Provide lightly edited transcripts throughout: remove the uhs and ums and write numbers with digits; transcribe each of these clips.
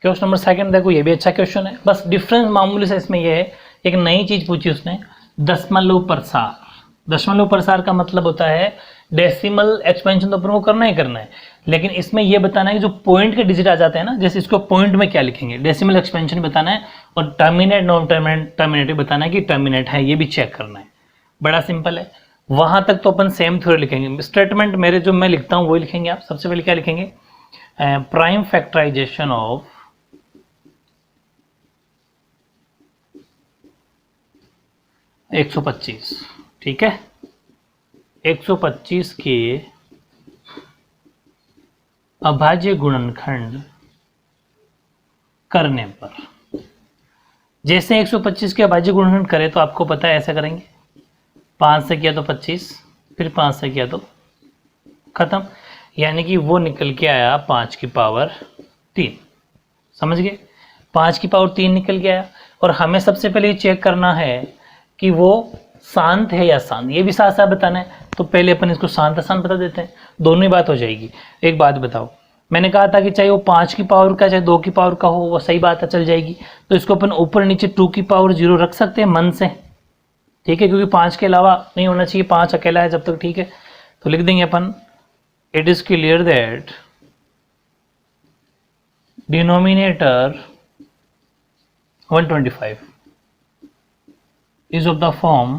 Question number second देखो, ये भी अच्छा क्वेश्चन है, बस डिफरेंस मामूली से इसमें ये है, एक नई चीज पूछी उसने, दशमलव प्रसार। दशमलव प्रसार का मतलब होता है डेसिमल एक्सपेंशन तो अपन को करना ही करना है, लेकिन इसमें यह बताना है कि जो पॉइंट के डिजिट आ जाते हैं ना, जैसे इसको पॉइंट में क्या लिखेंगे, डेसिमल एक्सपेंशन बताना है, और टर्मिनेट नॉन टर्मिनेटिव बताना है कि टर्मिनेट है, ये भी चेक करना है। बड़ा सिंपल है, वहां तक तो अपन सेम थ्योरी लिखेंगे। स्टेटमेंट मेरे जो मैं लिखता हूं वही लिखेंगे आप। सबसे पहले क्या लिखेंगे, प्राइम फैक्टराइजेशन ऑफ एक 125, ठीक है, 125 के अभाज्य गुणनखंड करने पर, जैसे 125 के अभाज्य गुणनखंड करें तो आपको पता है ऐसा करेंगे, 5 से किया तो 25, फिर 5 से किया तो खत्म, यानी कि वो निकल के आया 5 की पावर 3। समझ गए, 5 की पावर 3 निकल के आया। और हमें सबसे पहले ये चेक करना है कि वो शांत है या शांत, ये भी साथ साथ बताना है। तो पहले अपन इसको शांत अशांत बता देते हैं, दोनों ही बात हो जाएगी। एक बात बताओ, मैंने कहा था कि चाहे वो 5 की पावर का चाहे 2 की पावर का हो, वो सही बात है, चल जाएगी। तो इसको अपन ऊपर नीचे 2 की पावर 0 रख सकते हैं मन से, ठीक है, क्योंकि 5 के अलावा नहीं होना चाहिए, 5 अकेला है जब तक, ठीक है। तो लिख देंगे अपन, it is clear that denominator 125 is of the form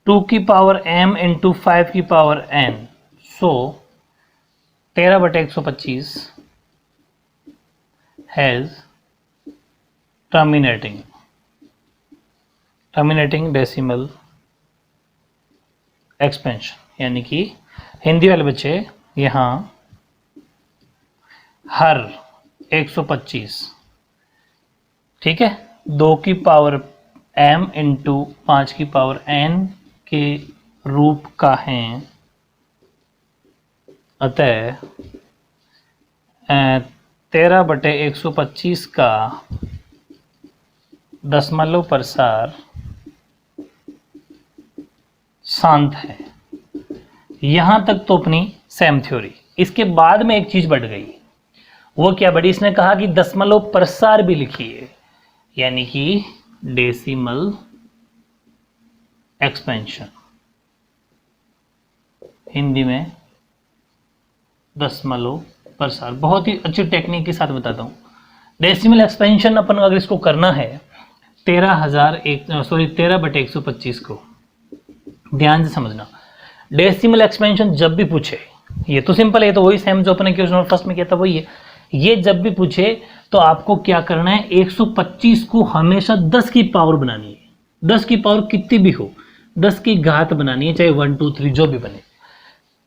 2 की पावर m इंटू 5 की power n, so 13/125 has terminating decimal expansion, यानी कि हिंदी वाले बच्चे यहाँ हर 125, ठीक है, 2 की पावर m इंटू 5 की पावर n के रूप का है, अतः 13/125 का दशमलव प्रसार शांत है। यहां तक तो अपनी सेम थ्योरी। इसके बाद में एक चीज बढ़ गई, वो क्या बढ़ी, इसने कहा कि दशमलव प्रसार भी लिखिए, यानी कि डेसिमल एक्सपेंशन, हिंदी में दशमलव प्रसार। बहुत ही अच्छी टेक्निक के साथ बताता हूं। डेसिमल एक्सपेंशन अपन अगर इसको करना है 13/125 को, ध्यान से समझना, डेसिमल एक्सपेंशन जब भी पूछे, ये तो सिंपल है, तो वही सेम जो अपने क्वेश्चन फर्स्ट में किया था वही है। ये जब भी पूछे तो आपको क्या करना है, 125 को हमेशा 10 की पावर बनानी है। 10 की पावर कितनी भी हो, 10 की घात बनानी है, चाहे 1 2 3 जो भी बने।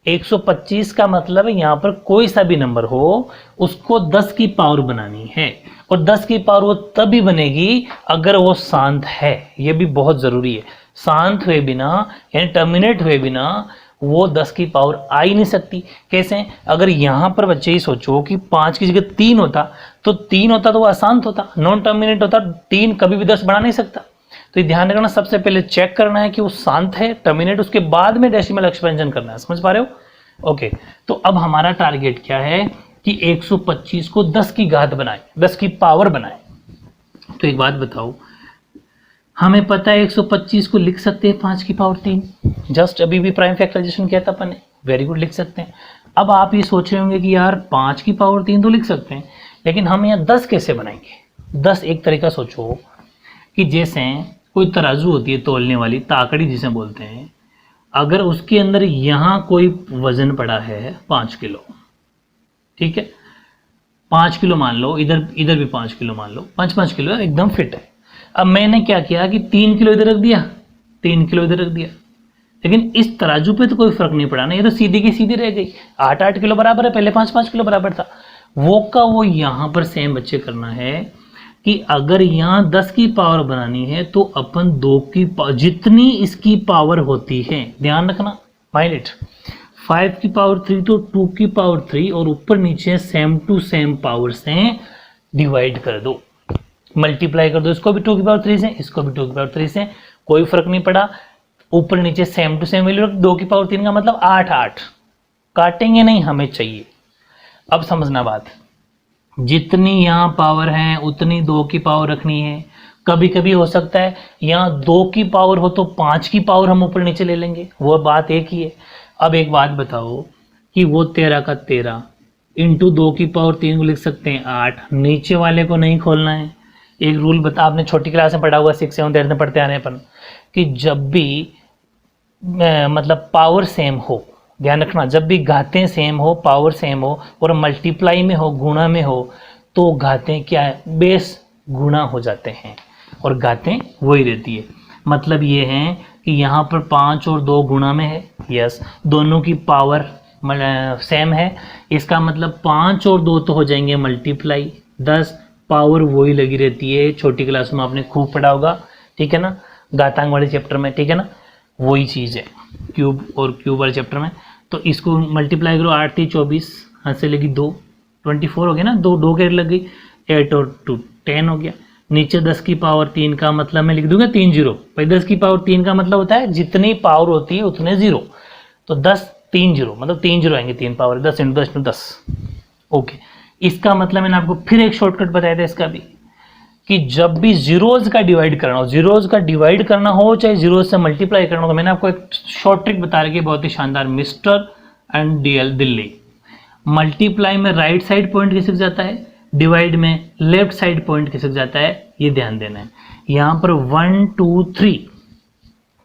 125 का मतलब है यहां पर कोई सा भी नंबर हो उसको 10 की पावर बनानी है, और 10 की पावर वो तभी बनेगी अगर वो शांत है। ये भी बहुत जरूरी है, शांत हुए बिना यानी टर्मिनेट हुए बिना वो 10 की पावर आ ही नहीं सकती। कैसे, अगर यहां पर बच्चे ही सोचो कि 5 की जगह 3 होता तो 3 होता तो वो अशांत होता, नॉन टर्मिनेट होता, 3 कभी भी 10 बढ़ा नहीं सकता। तो ये ध्यान रखना, सबसे पहले चेक करना है कि वो शांत है, टर्मिनेट, उसके बाद में डेसिमल एक्सपेंशन करना है। समझ पा रहे हो? ओके, तो अब हमारा टारगेट क्या है कि 125 को 10 की घात बनाए, 10 की पावर बनाए। तो एक बात बताओ, हमें पता है 125 को लिख सकते हैं 5 की पावर 3, जस्ट अभी भी प्राइम फैक्टराइजेशन किया था अपन ने, वेरी गुड, लिख सकते हैं। अब आप ये सोच रहे होंगे कि यार 5 की पावर 3 तो लिख सकते हैं, लेकिन हम यहाँ 10 कैसे बनाएंगे। 10 एक तरीका सोचो कि जैसे कोई तराजू होती है तोलने वाली, ताकड़ी जिसे बोलते हैं, अगर उसके अंदर यहाँ कोई वजन पड़ा है 5 किलो, ठीक है, 5 किलो मान लो, इधर भी 5 किलो मान लो, 5 किलो एकदम फिट है। अब मैंने क्या किया कि 3 किलो इधर रख दिया, 3 किलो इधर रख दिया, लेकिन इस तराजू पे तो कोई फर्क नहीं पड़ा ना, ये तो सीधी की सीधी रह गई। 8 किलो बराबर है, पहले 5 किलो बराबर था। वो का वो यहां पर सेम बच्चे करना है कि अगर यहां 10 की पावर बनानी है तो अपन 2 की जितनी इसकी पावर होती है, ध्यान रखना, माइंड इट, 5 की पावर 3 तो 2 की पावर 3, और ऊपर नीचे सेम टू सेम पावर से डिवाइड कर दो, मल्टीप्लाई कर दो। इसको भी 2 की पावर 3 से, इसको भी 2 की पावर 3 से, कोई फर्क नहीं पड़ा, ऊपर नीचे सेम टू सेम वैल्यू रख। 2 की पावर 3 का मतलब 8 काटेंगे नहीं, हमें चाहिए अब समझना बात, जितनी यहाँ पावर है उतनी 2 की पावर रखनी है। कभी कभी हो सकता है यहाँ 2 की पावर हो तो 5 की पावर हम ऊपर नीचे ले लेंगे, वो बात एक ही है। अब एक बात बताओ कि वो 13 का 13 इंटू 2 की पावर 3 को लिख सकते हैं 8, नीचे वाले को नहीं खोलना है। एक रूल बता, आपने छोटी क्लास में पढ़ा हुआ 6 7 8 में पढ़ते आ रहे हैं अपन, कि जब भी मतलब पावर सेम हो, ध्यान रखना, जब भी घातें सेम हो, पावर सेम हो और मल्टीप्लाई में हो, गुणा में हो, तो घातें क्या है, बेस गुणा हो जाते हैं और घातें वही रहती है। मतलब ये है कि यहाँ पर 5 और 2 गुणा में है, यस, दोनों की पावर सेम है, इसका मतलब 5 और 2 तो हो जाएंगे मल्टीप्लाई, 10 पावर वही लगी रहती है। छोटी क्लास में आपने खूब पढ़ा होगा, ठीक है ना, घातांक वाले चैप्टर में, ठीक है ना, वही चीज़ है क्यूब और क्यूब वाले चैप्टर में। तो इसको मल्टीप्लाई करो, 8 3 24, हाथ से लगी 2 24 हो गया ना, 2 कैरी लग गई, 8 और 2 10 हो गया। नीचे 10 की पावर 3 का मतलब मैं लिख दूंगा 3 0, भाई 10 की पावर 3 का मतलब होता है जितनी पावर होती है उतने 0, तो 10 3 0 मतलब 3 0 आएंगे, 3 पावर 10 इंटू 10 10। ओके, इसका मतलब मैंने आपको फिर एक शॉर्टकट बताया था इसका भी, कि जब भी जीरोज का डिवाइड करना हो, जीरोज का डिवाइड करना हो चाहे जीरोज से मल्टीप्लाई करना हो, तो मैंने आपको एक शॉर्ट ट्रिक बता रखी है बहुत ही शानदार, mister and DL Delhi. Multiply में राइट साइड पॉइंट खिसक जाता है, डिवाइड में लेफ्ट साइड पॉइंट खिसक जाता है, ये ध्यान देना है। यहाँ पर 1 2 3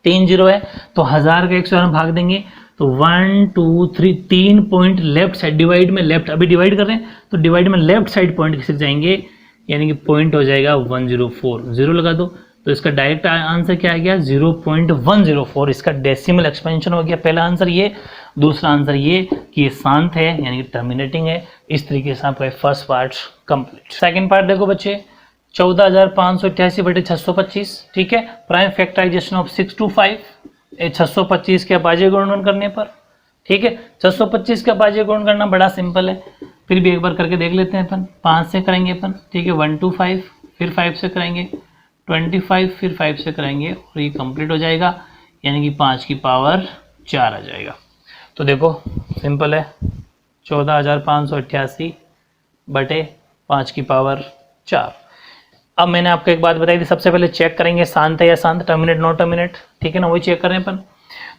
3 0 है तो 1000 का 100 भाग देंगे तो 1 2 3 3 पॉइंट लेफ्ट साइड, डिवाइड में लेफ्ट, अभी डिवाइड कर रहे हैं तो डिवाइड में लेफ्ट साइड पॉइंट खिसक जाएंगे, यानी कि पॉइंट हो जाएगा 104, जीरो लगा दो तो इसका डायरेक्ट आंसर क्या आ गया 0.104। इसका डेसिमल एक्सपेंशन हो गया। पहला आंसर ये, दूसरा आंसर ये कि ये शांत है यानी कि टर्मिनेटिंग है। इस तरीके से आपका first part complete. Second part देखो बच्चे, 14,588 बटे 625, ठीक है, प्राइम फैक्टराइजेशन ऑफ 6 to 5, 625 के अभाज्य गुणन करने पर, ठीक है, 625 का अभाज्य गुणन करना बड़ा सिंपल है, फिर भी एक बार करके देख लेते हैं अपन। 5 से करेंगे अपन, ठीक है, 1 to 5, फिर 5 से करेंगे 25, फिर 5 से करेंगे और ये कंप्लीट हो जाएगा, यानी कि 5 की पावर 4 आ जाएगा। तो देखो सिंपल है, 14,588 बटे 5 की पावर 4। अब मैंने आपको एक बात बताई थी, सबसे पहले चेक करेंगे शांत है या शांत, टर्मिनेट नॉट टर्मिनेट, ठीक है ना, वही चेक कर रहे हैं अपन।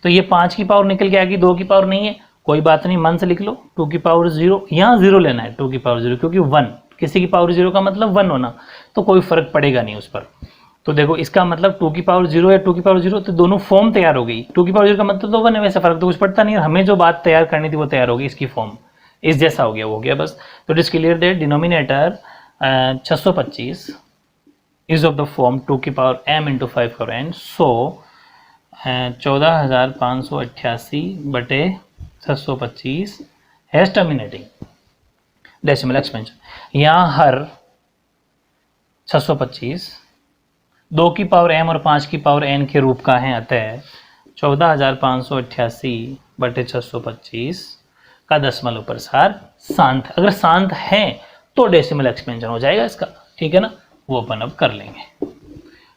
तो ये 5 की पावर निकल के आएगी, 2 की पावर नहीं है, कोई बात नहीं, मन से लिख लो, 2 की पावर 0, यहाँ 0 लेना है, 2 की पावर 0, क्योंकि 1 किसी की पावर 0 का मतलब 1 होना, तो कोई फर्क पड़ेगा नहीं उस पर। तो देखो इसका मतलब 2 की पावर 0 है, 2 की पावर 0, तो दोनों फॉर्म तैयार हो गई। 2 की पावर 0 का मतलब तो 1 है, वैसे फर्क तो कुछ पड़ता नहीं है, हमें जो बात तैयार करनी थी वो तैयार होगी, इसकी फॉर्म इस जैसा हो गया, वो हो गया बस। तो it is clear that denominator 625 is of the form 2 की पावर m इंटू 5 का n, सो 14,588 बटे 625 हैज टर्मिनेटिंग डेसिमल एक्सपेंशन। यहाँ हर 625 2 की पावर m और 5 की पावर n के रूप का है, अतः 14,588 बटे 625 का दशमलव प्रसार शांत। अगर शांत है तो डेसिमल एक्सपेंशन हो जाएगा इसका, ठीक है ना, वो अपन अब कर लेंगे।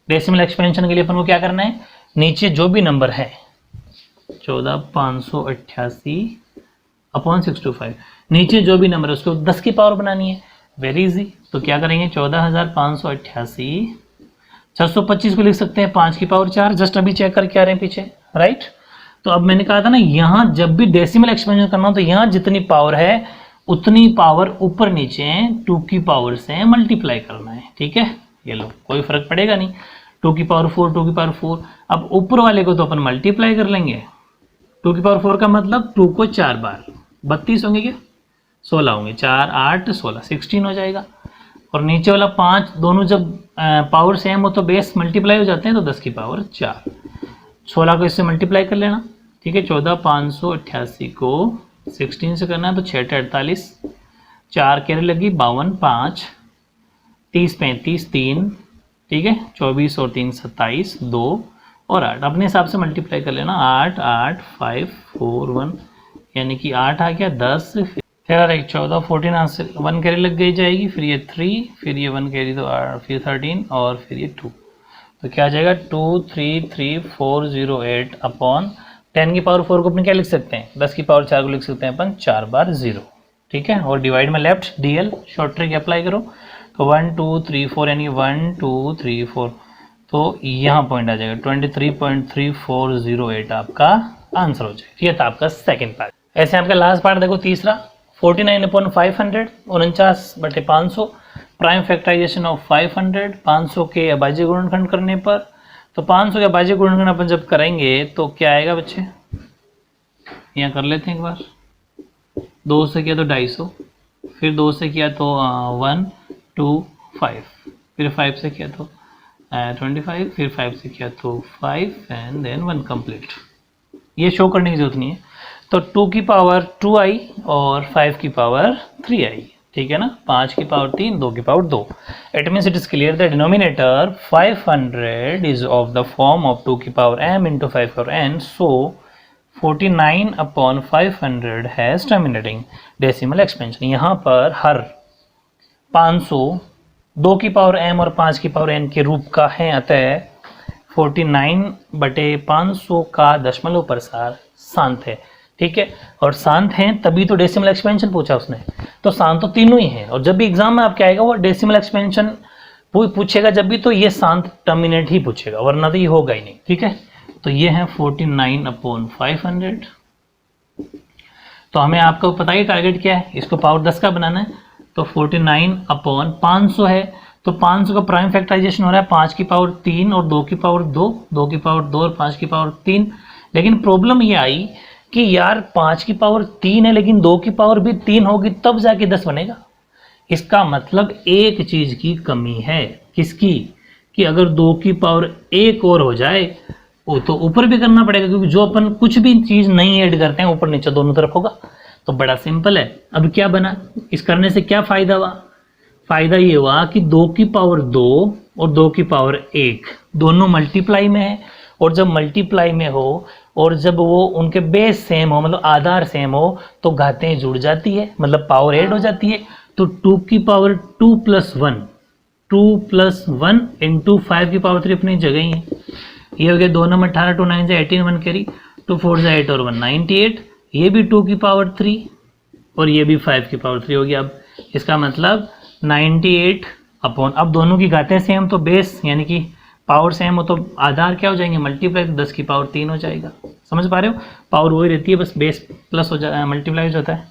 डेसिमल एक्सपेंशन के लिए अपन को क्या करना है, नीचे जो भी नंबर है 14,588 अपॉन 625, नीचे जो भी नंबर है उसको 10 की पावर बनानी है, वेरी इजी। तो क्या करेंगे, 14,588 625 को लिख सकते हैं 5 की पावर 4, जस्ट अभी चेक करके आ रहे हैं पीछे, राइट। तो अब मैंने कहा था ना, यहाँ जब भी डेसिमल एक्सपेंशन करना हो तो यहाँ जितनी पावर है उतनी पावर ऊपर नीचे 2 की पावर से मल्टीप्लाई करना है, ठीक है, ये लो, कोई फर्क पड़ेगा नहीं। 2 की पावर 4, 2 की पावर 4, अब ऊपर वाले को तो अपन मल्टीप्लाई कर लेंगे, 2 की पावर 4 का मतलब 2 को 4 बार 32 होंगे क्या, 16 होंगे, 4 8 16 16 हो जाएगा। और नीचे वाला 5, दोनों जब पावर सेम हो तो बेस मल्टीप्लाई हो जाते हैं, तो 10 की पावर 4, 16 को इससे मल्टीप्लाई कर लेना, ठीक है। 14,588 को 16 से करना है तो 6 48, 4 कैरी लगी 52, 5 30 35 3, ठीक है, 24 और 3 27, 2 और 8, अपने हिसाब से मल्टीप्लाई कर लेना, 8 8 5 4 1, यानी कि 8 आ गया, 10 फिर 14 14 आंसर 1 कैरी लग गई जाएगी, फिर ये 3, फिर ये 1 कैरी तो फिर 13 और फिर ये 2, तो क्या आ जाएगा 233,408 अपॉन 10 की पावर 4 को अपन क्या लिख सकते हैं, 10 की पावर 4 को लिख सकते हैं अपन 4 बार 0, ठीक है, और डिवाइड में left DL short trick apply करो तो 1 2 3 4 यानी 1 2 3 4, तो यहाँ पॉइंट आ जाएगा 23.3408 आपका आंसर हो जाएगा। ये था आपका सेकंड पार्ट। ऐसे आपका लास्ट पार्ट देखो तीसरा 49/500 49/500 प्राइम फैक्टराइजेशन ऑफ 500 500 के अभाज्य गुणनखंड करने पर, तो 500 के अभाज्य गुणनखंड अपन जब करेंगे तो क्या आएगा बच्चे, यहाँ कर लेते हैं एक बार। 2 से किया तो 250, फिर 2 से किया तो 1 2 5, फिर 5 से किया तो 25, फिर 5 से किया तो 5 एंड देन 1 कंप्लीट। ये शो करने की जरूरत नहीं है। तो 2 की पावर 2i और 5 की पावर 3i, ठीक है ना, 5 की पावर 3 2 की power 2। It means it is clear the denominator 500 is of the form of 2 की power m into 5 power n, so 49/500 has terminating decimal expansion. यहाँ पर हर 500 2 की पावर m और 5 की पावर n के रूप का है, अतः 49/500 का दशमलव प्रसार शांत है, ठीक है। और शांत है तभी तो डेसिमल एक्सपेंशन पूछा उसने, तो शांत तो तीनों ही है। और जब भी एग्जाम में आपके आएगा वो डेसिमल एक्सपेंशन पूछेगा जब भी, तो ये शांत टर्मिनेट ही पूछेगा, वरना तो ये होगा ही नहीं, ठीक है। तो ये है 49/500। तो हमें आपको पता ही टारगेट क्या है, इसको पावर 10 का बनाना है। तो 49/500 है, तो 500 का प्राइम फैक्टराइजेशन हो रहा है 5 की पावर 3 और 2 की पावर 2, 2 की पावर 2 और 5 की पावर 3। लेकिन प्रॉब्लम ये आई कि यार 5 की पावर 3 है लेकिन 2 की पावर भी 3 होगी तब जाके 10 बनेगा। इसका मतलब एक चीज की कमी है, किसकी, कि अगर 2 की पावर 1 और हो जाए वो तो ऊपर भी करना पड़ेगा, क्योंकि जो अपन कुछ भी चीज नहीं ऐड करते हैं ऊपर नीचे दोनों तरफ होगा। तो बड़ा सिंपल है। अब क्या बना, इस करने से क्या फायदा हुआ, फायदा ये हुआ कि 2 की पावर 2 और 2 की पावर 1 दोनों मल्टीप्लाई में है, और जब मल्टीप्लाई में हो और जब वो उनके बेस सेम हो, मतलब आधार सेम हो, तो घातें जुड़ जाती है, मतलब पावर ऐड हो जाती है। तो 2 की पावर 2 + 1 2 + 1 इंटू 5 की पावर 3 अपनी जगह ही है। ये हो गया 2 नंबर 18 2 9 से 18 1 कैरी 2 4 से 8 और 1 98। ये भी 2 की पावर 3 और ये भी 5 की पावर 3 हो गया। अब इसका मतलब 98 अपॉन, अब दोनों की घातें सेम तो बेस यानी कि पावर सेम हो तो आधार क्या हो जाएंगे, मल्टीप्लाई, तो 10 की पावर 3 हो जाएगा। समझ पा रहे हो, पावर वही रहती है, बस बेस प्लस हो जाता है, मल्टीप्लाई होता है।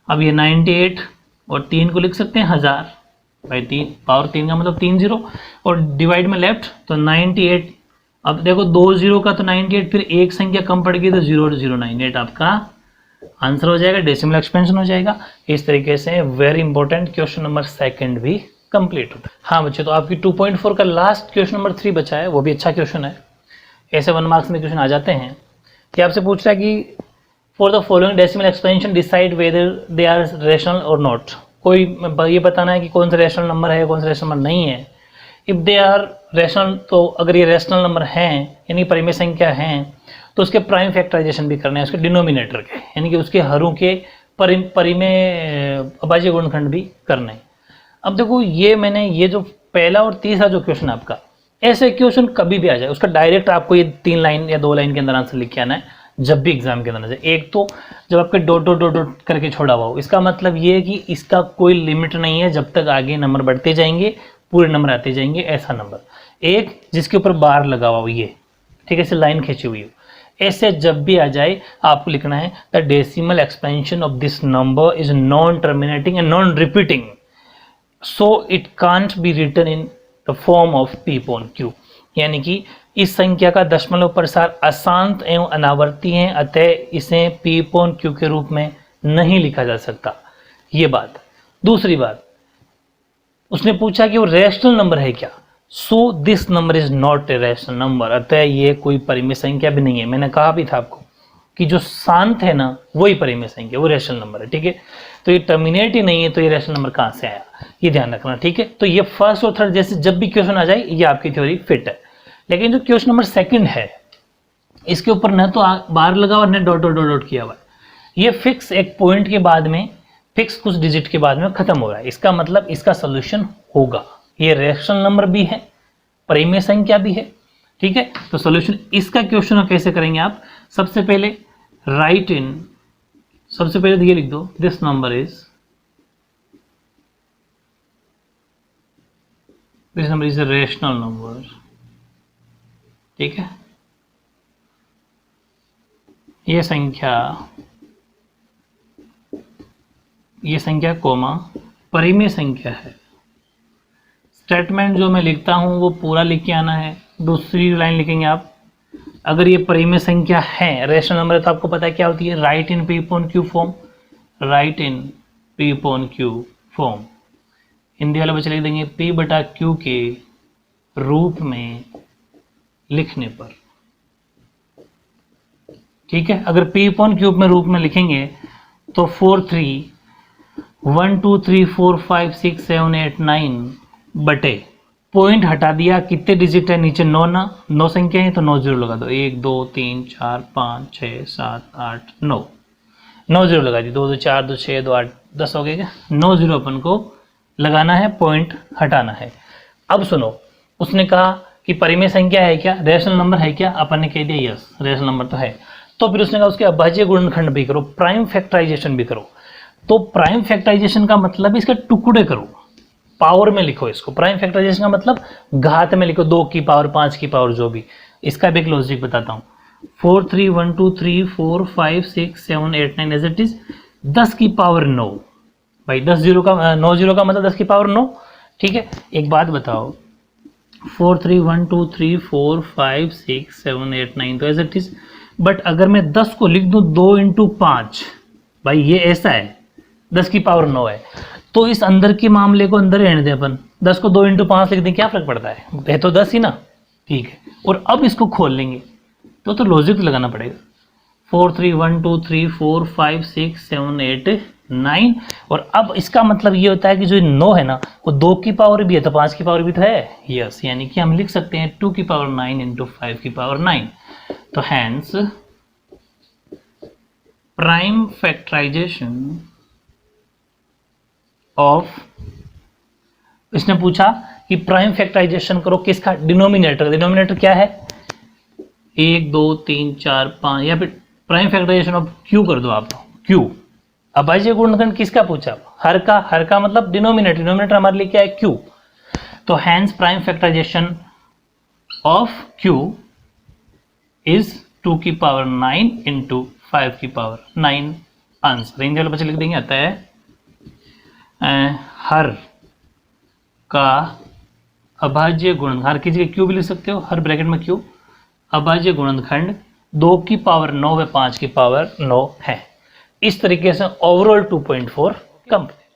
अब ये 98 और 3 को लिख सकते हैं 1000 भाई 3, पावर 3 का मतलब 3 0 और डिवाइड में लेफ्ट तो 98। अब देखो 2 0 का तो 98, फिर एक संख्या कम पड़ गई तो 0.098 आपका आंसर हो जाएगा, डेसिमल एक्सपेंशन हो जाएगा। इस तरीके से वेरी इंपॉर्टेंट क्वेश्चन नंबर 2 भी कंप्लीट होता है। हाँ बच्चे, तो आपकी 2.4 का लास्ट क्वेश्चन नंबर 3 बचा है, वो भी अच्छा क्वेश्चन है। ऐसे 1 मार्क्स में क्वेश्चन आ जाते हैं कि आपसे पूछ रहा है कि for the following decimal expansion decide whether they are rational और नॉट। कोई ये बताना है कि कौन सा रेशनल नंबर है कौन सा रेशनल नंबर नहीं है। इफ दे आर रेशनल, तो अगर ये रेशनल नंबर हैं यानी परिमेय संख्या हैं, तो उसके प्राइम फैक्टराइजेशन भी करना है, उसके डिनोमिनेटर के यानी कि उसके हरों के परिमेय अभाज्य गुणनखंड भी करना है। अब देखो ये जो पहला और तीसरा जो क्वेश्चन आपका, ऐसे क्वेश्चन कभी भी आ जाए उसका डायरेक्ट आपको ये 3 लाइन या 2 लाइन के अंदर आंसर लिख के आना है जब भी एग्जाम के अंदर जाए। एक तो जब आपके डॉट डॉट डॉट डॉट करके छोड़ा हुआ हो, इसका मतलब ये है कि इसका कोई लिमिट नहीं है, जब तक आगे नंबर बढ़ते जाएंगे पूरे नंबर आते जाएंगे। ऐसा नंबर एक जिसके ऊपर बार लगा हुआ हो, ये ठीक है, ऐसे लाइन खींची हुई हो, ऐसे जब भी आ जाए आपको लिखना है the decimal expansion of this number is non terminating and non repeating, so it can't be written in the form of P upon Q। यानी कि इस संख्या का दशमलव प्रसार अशांत एवं अनावर्ती है, अतः इसे P upon Q के रूप में नहीं लिखा जा सकता। ये बात। दूसरी बात, उसने पूछा कि वो रैशनल नंबर है क्या, so this number is not a rational number, अतः ये कोई परिमेय संख्या भी नहीं है। मैंने कहा भी था आपको कि जो शांत है ना वही परिमेय संख्या, वो रैशनल नंबर है, ठीक है। तो ये टर्मिनेट ही नहीं है, तो ये रैशनल नंबर कहाँ से आया, ये ध्यान रखना, ठीक है। तो ये फर्स्ट और थर्ड जैसे जब भी क्वेश्चन आ जाए ये आपकी थ्योरी फिट है। लेकिन जो क्वेश्चन नंबर 2 है, इसके ऊपर न तो बार लगा और न डॉट डॉट डॉट डॉट किया हुआ है, ये फिक्स एक पॉइंट के बाद में, फिक्स कुछ डिजिट के बाद में खत्म हो रहा है। इसका मतलब इसका सोल्यूशन होगा, ये रैशनल नंबर भी है, परिमेय संख्या भी है, ठीक है। तो सोल्यूशन इसका क्वेश्चन कैसे करेंगे आप, सबसे पहले राइट इन सबसे पहले तो ये लिख दो, this number is a rational number, ठीक है। ये संख्या कोमा परिमेय संख्या है। स्टेटमेंट जो मैं लिखता हूं वो पूरा लिख के आना है। दूसरी लाइन लिखेंगे आप, अगर ये परिमेय संख्या है, रेशनल नंबर है, तो आपको पता है क्या होती है, write in P upon Q form, write in P upon Q form. Hindi वाले बच्चे लिख देंगे पी बटा क्यू के रूप में लिखने पर, ठीक है। अगर पी अपॉन क्यूब में रूप में लिखेंगे तो 4 3 1 2 3 4 5 6 7 8 9 बटे, पॉइंट हटा दिया, कितने डिजिट है नीचे, 9 ना, 9 संख्या है तो 9 जीरो लगा दो, 1 2 3 4 5 6 7 8 9, 9 जीरो लगा दी, 2 2 4 2 6 2 8 10 हो गए क्या, 9 जीरो अपन को लगाना है, पॉइंट हटाना है। अब सुनो, उसने कहा कि परिमेय संख्या है क्या, रेशनल नंबर है क्या, अपन ने कह दिया यस रेशनल नंबर तो है। तो फिर उसने कहा उसके अभाज्य गुणनखंड भी करो, प्राइम फैक्टराइजेशन भी करो। तो प्राइम फैक्टराइजेशन का मतलब इसके टुकड़े करो, पावर में लिखो इसको। प्राइम फैक्टराइजेशन का मतलब घात में लिखो, 2 की पावर 5 की पावर जो भी। इसका भी एक लॉजिक बताता हूँ, 4 3 1 2 3 4 5 6 7 8 9 एज इट इज 10 की पावर 9। भाई 10 जीरो का 9 जीरो का मतलब 10 की पावर 9, ठीक है। एक बात बताओ, 4 3 1 2 3 4 5 6 7 8 9 तो एज इट इज, बट अगर मैं 10 को लिख दूं 2 इंटू 5, भाई ये ऐसा है, 10 की पावर 9 है, तो इस अंदर के मामले को अंदर रहने दें अपन, 10 को 2 इंटू 5 लिख दें, क्या फर्क पड़ता है तो 10 ही ना, ठीक है। और अब इसको खोल लेंगे तो लॉजिक लगाना पड़ेगा, 4 3 1 2 3 4 5 6 7 8 9, और अब इसका मतलब ये होता है कि जो 9 है ना वो 2 की पावर भी है तो 5 की पावर भी तो है, यस, यानी कि हम लिख सकते हैं 2 की पावर 9 इंटू 5 की पावर 9। तो हैंस प्राइम फैक्टराइजेशन ऑफ, इसने पूछा कि प्राइम फैक्टराइजेशन करो किसका, डिनोमिनेटर। डिनोमिनेटर क्या है, 1 2 3 4 5, या फिर प्राइम फैक्टराइजेशन ऑफ क्यू कर दो आप, क्यू। अभाज्य गुणनखंड किसका पूछा, हर का। हर का मतलब डिनोमिनेटर, डिनोमिनेटर हमारे लिए क्या है, क्यू। तो hence prime factorization of Q is 2 की पावर 9 इंटू 5 की पावर 9 आंसर। इन वाले बच्चे लिख देंगे, आता है हर का अभाज्य गुणनखंड, हर की जगह क्यू भी लिख सकते हो, हर ब्रैकेट में क्यू, अभाज्य गुणनखंड 2 की पावर 9 व 5 की पावर 9 है। इस तरीके से ओवरऑल 2.4 कंप्लीट।